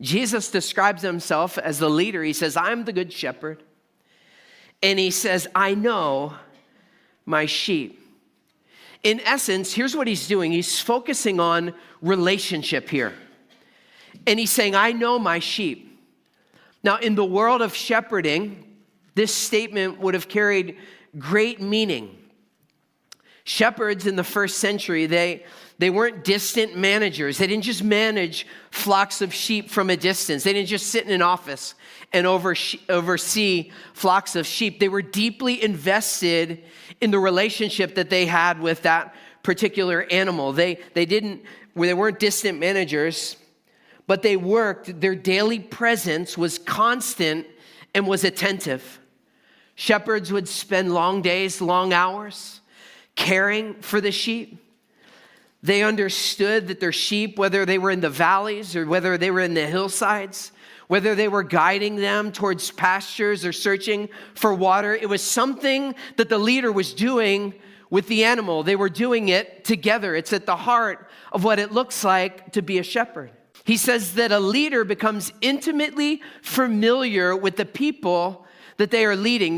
Jesus describes himself as the leader. He says, I'm the good shepherd. And he says, I know my sheep. In essence, here's what he's doing. He's focusing on relationship here. And he's saying, I know my sheep. Now, in the world of shepherding, this statement would have carried great meaning. Shepherds in the first century, they weren't distant managers. They didn't just manage flocks of sheep from a distance. They didn't just sit in an office and oversee flocks of sheep. They were deeply invested in the relationship that they had with that particular animal. They weren't distant managers, but they worked. Their daily presence was constant and was attentive. Shepherds would spend long days, long hours, caring for the sheep. They understood that their sheep, whether they were in the valleys or whether they were in the hillsides, whether they were guiding them towards pastures or searching for water, it was something that the leader was doing with the animal. They were doing it together. It's at the heart of what it looks like to be a shepherd. He says that a leader becomes intimately familiar with the people that they are leading.